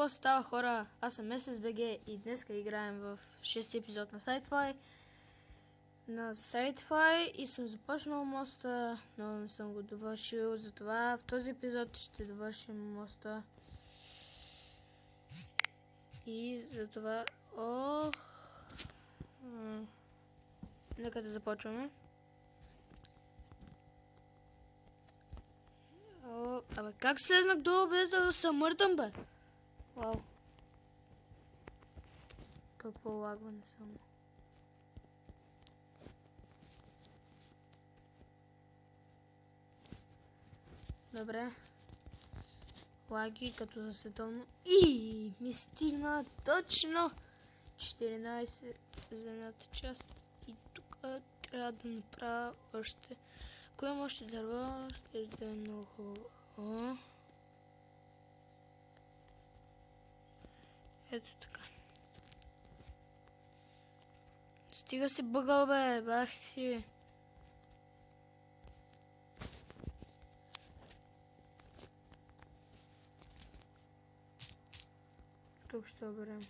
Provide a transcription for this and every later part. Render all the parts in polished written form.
Какво става, хора? Аз съм SSBG и днес играем в 6-ти епизод на Sci-Fi. И съм започнал моста, но не съм го довършил. Затова в този епизод ще довършим моста. И затова... Нека да започваме. Абе, как слезнах долу без да се мърдам, бе? Вау. Какво лагване само. Добре. Лаги като за световно. И ми стигна точно 14 за едната част. И тук трябва да направя още. Ако имам още дърва, ще да е много хубаво. Ето така. Стига си бъгъл, бе, бах си. Тук ще оберем.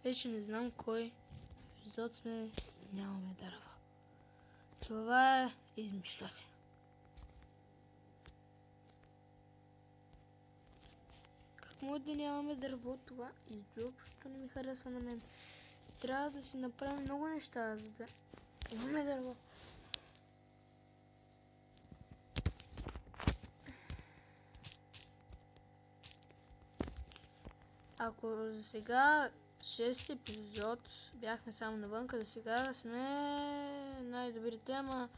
Вече не знам кой епизод сме и нямаме дърва. Това е измишлятина. Как може да нямаме дърво? Това изобщо не ми харесва на мен. Трябва да си направим много неща, за да имаме дърво. Ако за сега 6 епизод бяхме само навънка, до сега сме най-добрите, ама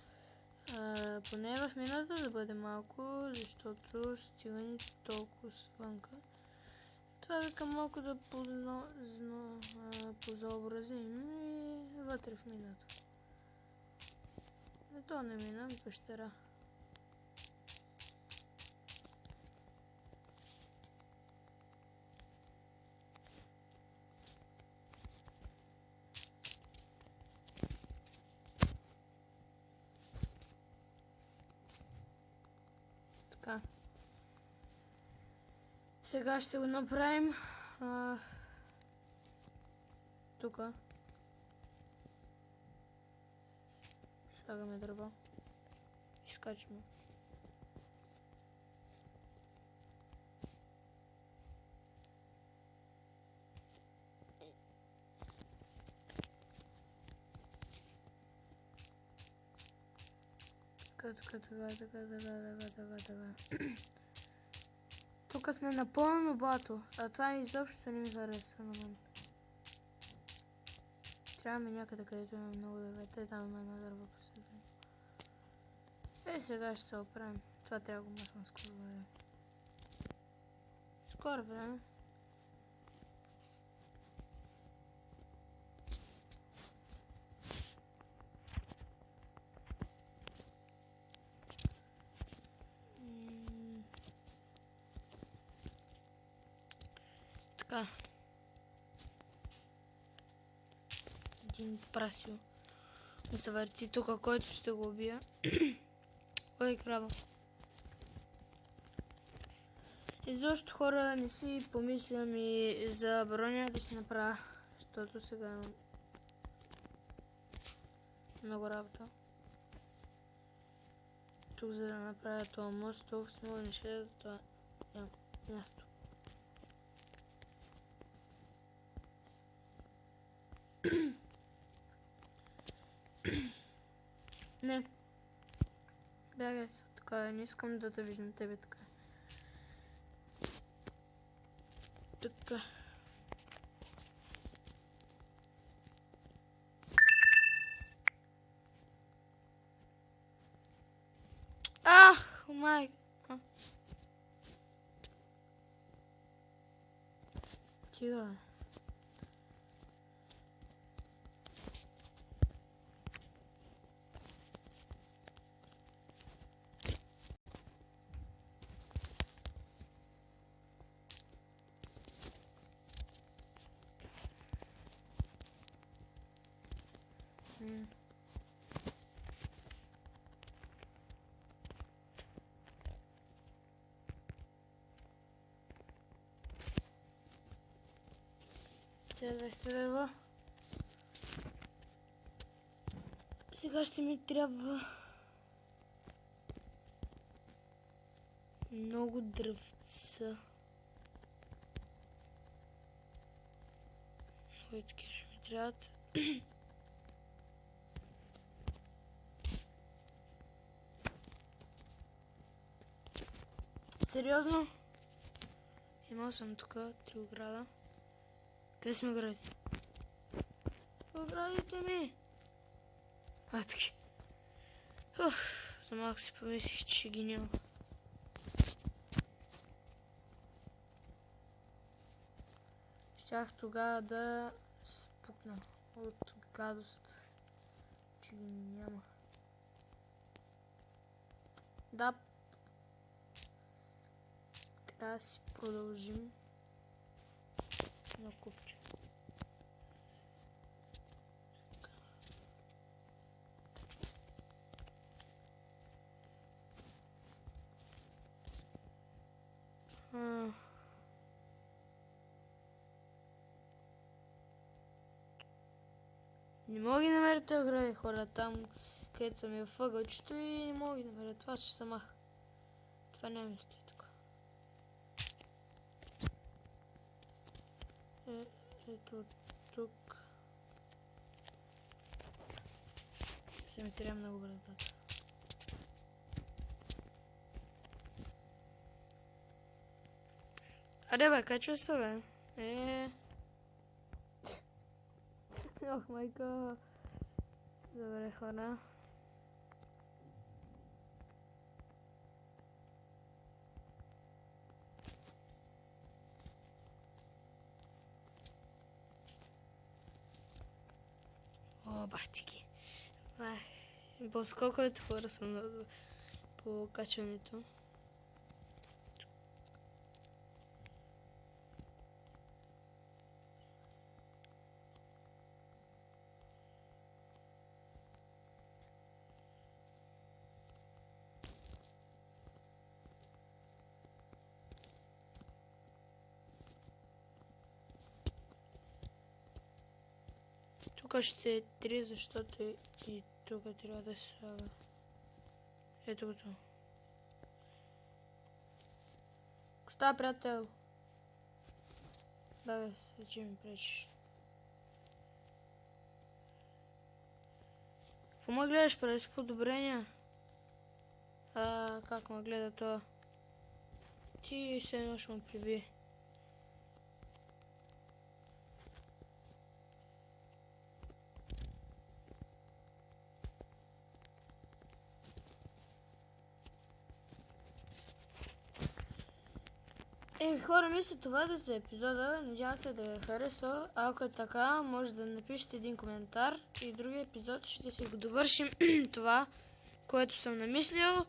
поне в миналата да бъде малко, защото стигане толкова вънка. Това вика малко да позаобразим и вътре в миналата. Зато не минам пещера. Така. Сега ще го направим тука. Слагаме дърво. Изкачваме. Така. Тук сме напълно блато, а това изобщо не ми харесва на мен. Трябваме някъде, където има много дърва. Там има една дърва посредно. Сега ще се оправим. Това трябва да го махна скоро време. Скоро време. Така. Един прасио ми се върти тук, който ще го убия. Ой, крава. Изобщо, хора, не си помислям и за броня да си направя, защото сега имам много работа. Тук, за да направя това мост, толкова много неща, затова нямам място. Не. Бягай се, така, не искам да те виждам тебе така. Така. Ах, май. Чига. 220 лева. Сега ще ми трябва много дръвца. Много такива ще ми трябват. Сериозно? Имал съм тук 3 ограда. Къде сме огради? Оградите ми! Таки. За малко си помислих, че ще ги няма. Щях тогава да спукна от гадост, че ги няма. Да. Трябва да си продължим на купче. Не мога да намеря тези огради, хора, там където съм е въгълчето и не мога да намеря. Това ще се маха. Това няма ми стои тук. Ето тук. Се ми трябва много брадата. Аре бе, качва се бе. Ох, майка. Добре, хора. О, бахтики. По-сколко ето хора съм по качването. Тук ще е 3, защото и тук трябва да се слага. Ето го това. Коста, приятел. Да, се че ми пречиш. Какво ме гледаш, през подобрения? Как ме гледа това? Ти се едно ще ме приби. Хора, мисля това да за епизода. Надявам се да ви хареса. Ако е така, може да напишете един коментар и в другия епизод ще си го довършим това, което съм намислил.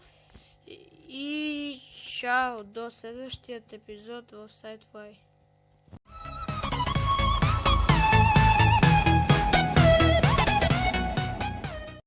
И чао до следващият епизод в SideFly.